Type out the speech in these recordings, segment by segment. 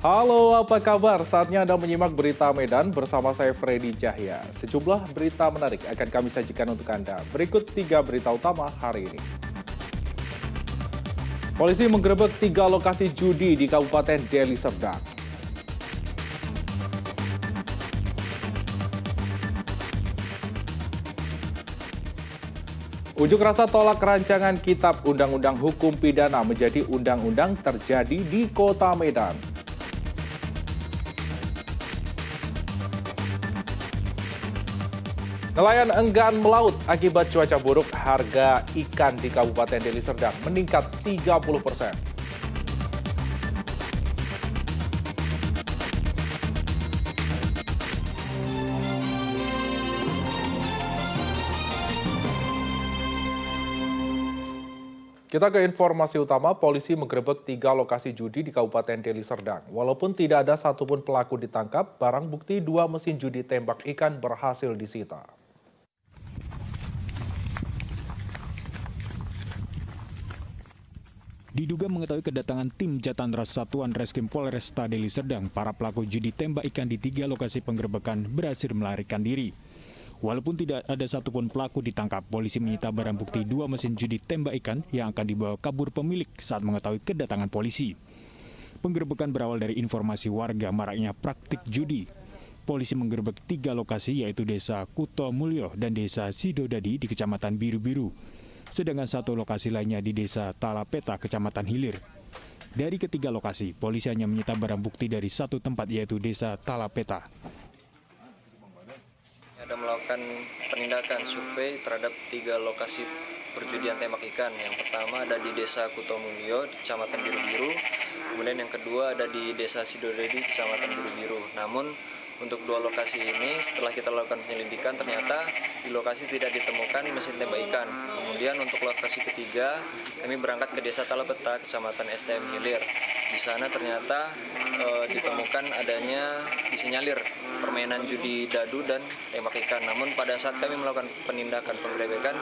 Halo, apa kabar? Saatnya Anda menyimak berita Medan bersama saya Freddy Cahya. Sejumlah berita menarik akan kami sajikan untuk Anda. Berikut 3 berita utama hari ini. Polisi menggerebek 3 lokasi judi di Kabupaten Deli Serdang. Unjuk rasa tolak rancangan Kitab Undang-Undang Hukum Pidana menjadi undang-undang terjadi di Kota Medan. Nelayan enggan melaut akibat cuaca buruk, harga ikan di Kabupaten Deli Serdang meningkat 30%. Kita ke informasi utama, polisi menggerebek 3 lokasi judi di Kabupaten Deli Serdang. Walaupun tidak ada satupun pelaku ditangkap, barang bukti 2 mesin judi tembak ikan berhasil disita. Diduga mengetahui kedatangan tim Jatan-Ras Satuan Reskrim Polresta Deli Serdang, para pelaku judi tembak ikan di 3 lokasi penggerebekan berhasil melarikan diri. Walaupun tidak ada satupun pelaku ditangkap, polisi menyita barang bukti 2 mesin judi tembak ikan yang akan dibawa kabur pemilik saat mengetahui kedatangan polisi. Penggerebekan berawal dari informasi warga maraknya praktik judi. Polisi menggerebek 3 lokasi yaitu Desa Kuto Mulyo dan Desa Sidodadi di Kecamatan Biru-Biru. Sedangkan 1 lokasi lainnya di Desa Talapeta, Kecamatan Hilir. Dari ketiga lokasi, polisi hanya menyita barang bukti dari 1 tempat yaitu Desa Talapeta. Ada melakukan penindakan survei terhadap 3 lokasi perjudian tembak ikan. Yang pertama ada di Desa Kutomulyo, di Kecamatan Biru-Biru. Kemudian yang kedua ada di Desa Sidodadi, Kecamatan Biru-Biru. Namun untuk 2 lokasi ini setelah kita lakukan penyelidikan ternyata di lokasi tidak ditemukan mesin tembak ikan. Kemudian untuk lokasi ketiga kami berangkat ke Desa Talapeta, Kecamatan STM Hilir. Di sana ternyata ditemukan adanya disinyalir permainan judi dadu dan tembak ikan. Namun pada saat kami melakukan penindakan penggerebekan,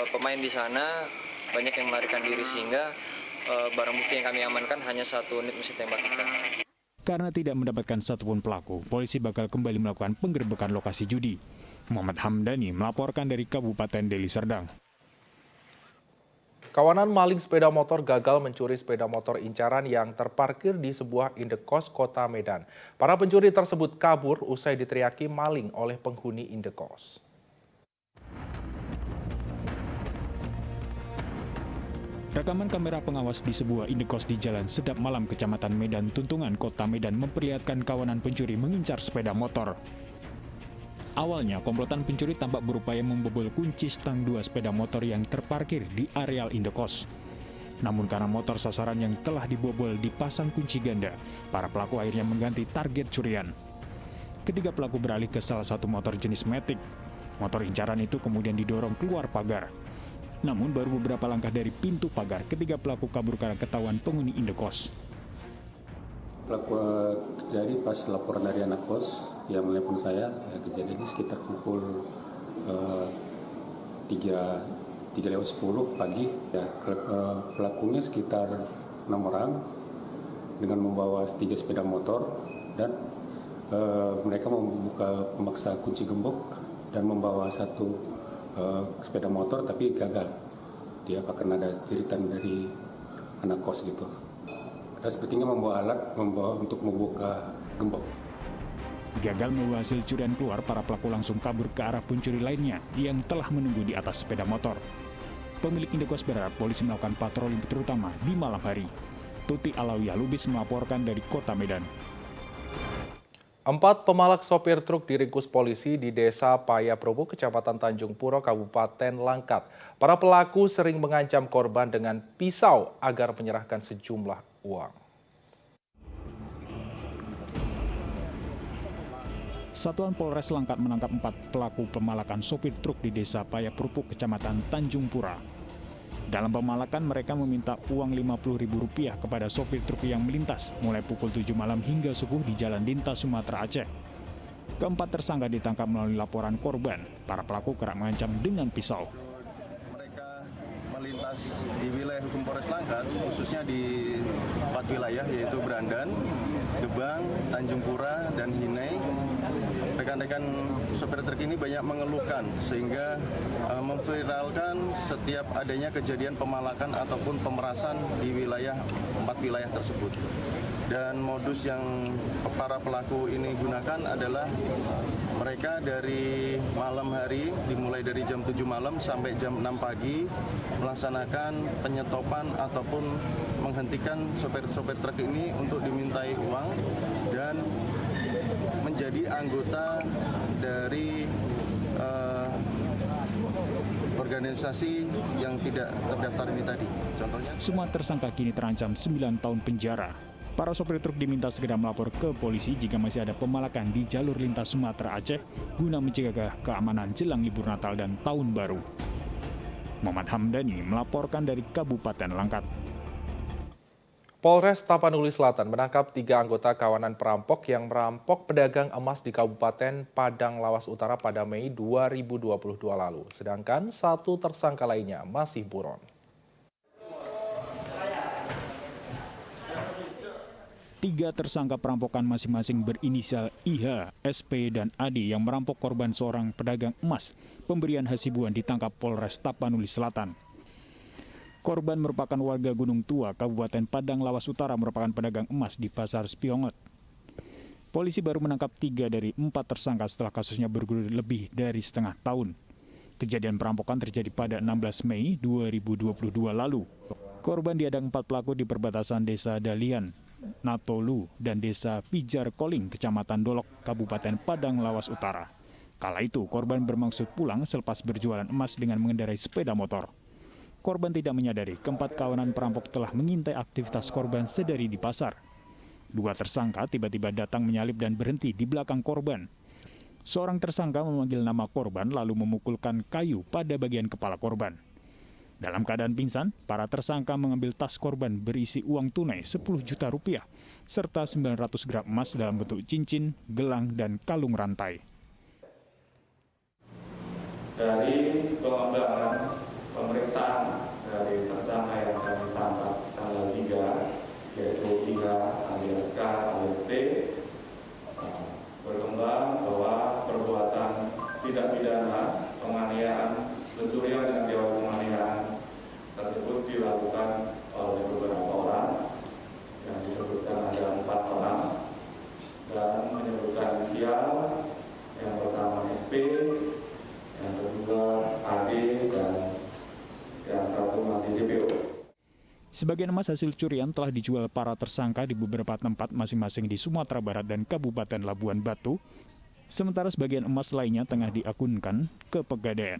pemain di sana banyak yang melarikan diri sehingga barang bukti yang kami amankan hanya 1 unit mesin tembak ikan. Karena tidak mendapatkan satupun pelaku, polisi bakal kembali melakukan penggerebekan lokasi judi. Muhammad Hamdani melaporkan dari Kabupaten Deli Serdang. Kawanan maling sepeda motor gagal mencuri sepeda motor incaran yang terparkir di sebuah indekos Kota Medan. Para pencuri tersebut kabur usai diteriaki maling oleh penghuni indekos. Rekaman kamera pengawas di sebuah indekos di Jalan Sedap Malam, Kecamatan Medan Tuntungan, Kota Medan memperlihatkan kawanan pencuri mengincar sepeda motor. Awalnya, komplotan pencuri tampak berupaya membobol kunci stang 2 sepeda motor yang terparkir di areal indekos. Namun karena motor sasaran yang telah dibobol dipasang kunci ganda, para pelaku akhirnya mengganti target curian. Ketiga pelaku beralih ke salah satu motor jenis Matic. Motor incaran itu kemudian didorong keluar pagar. Namun baru beberapa langkah dari pintu pagar, ketiga pelaku kabur karena ketahuan penghuni indekos. Pelaku terjadi pas laporan dari anak kos yang menelepon saya, kejadiannya sekitar pukul 3:10 pagi. Ya, pelakunya sekitar 6 orang dengan membawa 3 sepeda motor dan mereka membuka pemaksa kunci gembok dan membawa 1 sepeda motor tapi gagal. Dia karena ada jeritan dari anak kos gitu. Dan sepertinya membawa alat untuk membuka gembok. Gagal membawa hasil curian keluar, para pelaku langsung kabur ke arah pencuri lainnya yang telah menunggu di atas sepeda motor. Pemilik indekos berharap polisi melakukan patroli terutama di malam hari. Tuti Alawiyah Lubis melaporkan dari Kota Medan. 4 pemalak sopir truk diringkus polisi di Desa Payaprobo, Kecamatan Tanjung Puro, Kabupaten Langkat. Para pelaku sering mengancam korban dengan pisau agar menyerahkan sejumlah uang. Satuan Polres Langkat menangkap 4 pelaku pemalakan sopir truk di Desa Payaprobo, Kecamatan Tanjung Pura. Dalam pemalakan, mereka meminta uang Rp50.000 kepada sopir truk yang melintas mulai pukul 7 malam hingga subuh di Jalan Dinta, Sumatera Aceh. Keempat tersangka ditangkap melalui laporan korban. Para pelaku kerap mengancam dengan pisau. Mereka melintas lintas di wilayah hukum Polres Langkat, khususnya di 4 wilayah yaitu Brandan, Gebang, Tanjung Pura, dan Hinai. Rekan-rekan sopir truk ini banyak mengeluhkan sehingga memviralkan setiap adanya kejadian pemalakan ataupun pemerasan di wilayah 4 wilayah tersebut. Dan modus yang para pelaku ini gunakan adalah mereka dari malam hari, dimulai dari jam 7 malam sampai jam 6 pagi, melaksanakan penyetopan ataupun menghentikan sopir-sopir truk ini untuk dimintai uang dan menjadi anggota dari organisasi yang tidak terdaftar ini tadi. Contohnya, Semua tersangka kini terancam 9 tahun penjara. Para sopir truk diminta segera melapor ke polisi jika masih ada pemalakan di jalur lintas Sumatera Aceh guna mencegah keamanan jelang libur Natal dan Tahun Baru. Muhammad Hamdani melaporkan dari Kabupaten Langkat. Polres Tapanuli Selatan menangkap 3 anggota kawanan perampok yang merampok pedagang emas di Kabupaten Padang Lawas Utara pada Mei 2022 lalu. Sedangkan 1 tersangka lainnya masih buron. 3 tersangka perampokan masing-masing berinisial IH, SP, dan AD yang merampok korban seorang pedagang emas pemberian Hasibuan ditangkap Polres Tapanuli Selatan. Korban merupakan warga Gunung Tua, Kabupaten Padang Lawas Utara, merupakan pedagang emas di Pasar Spiongot. Polisi baru menangkap 3 dari 4 tersangka setelah kasusnya bergulir lebih dari setengah tahun. Kejadian perampokan terjadi pada 16 Mei 2022 lalu. Korban diadang 4 pelaku di perbatasan Desa Dalian, Natolu, dan Desa Pijar Koling, Kecamatan Dolok, Kabupaten Padang Lawas Utara. Kala itu, korban bermaksud pulang selepas berjualan emas dengan mengendarai sepeda motor. Korban tidak menyadari keempat kawanan perampok telah mengintai aktivitas korban sedari di pasar. 2 tersangka tiba-tiba datang menyalip dan berhenti di belakang korban. Seorang tersangka memanggil nama korban lalu memukulkan kayu pada bagian kepala korban. Dalam keadaan pingsan, para tersangka mengambil tas korban berisi uang tunai 10 juta rupiah, serta 900 gram emas dalam bentuk cincin, gelang, dan kalung rantai. Dari pengembangan pemeriksaan dari tersangka yang kami tangkap tanggal 3, yaitu IH alias K alias T, berkembang bahwa perbuatan tidak pidana penganiayaan, pencurian dengan biaya penganiayaan tersebut dilakukan oleh beberapa orang yang disebutkan ada 4 orang dan menyebutkan inisial, yang pertama SP, yang kedua AD, dan yang 1 masih DPO. Sebagian emas hasil curian telah dijual para tersangka di beberapa tempat masing-masing di Sumatera Barat dan Kabupaten Labuan Batu, sementara sebagian emas lainnya tengah diakunkan ke Pegadaian.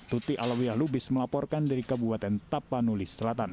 Tuti Alawiyah Lubis melaporkan dari Kabupaten Tapanuli Selatan.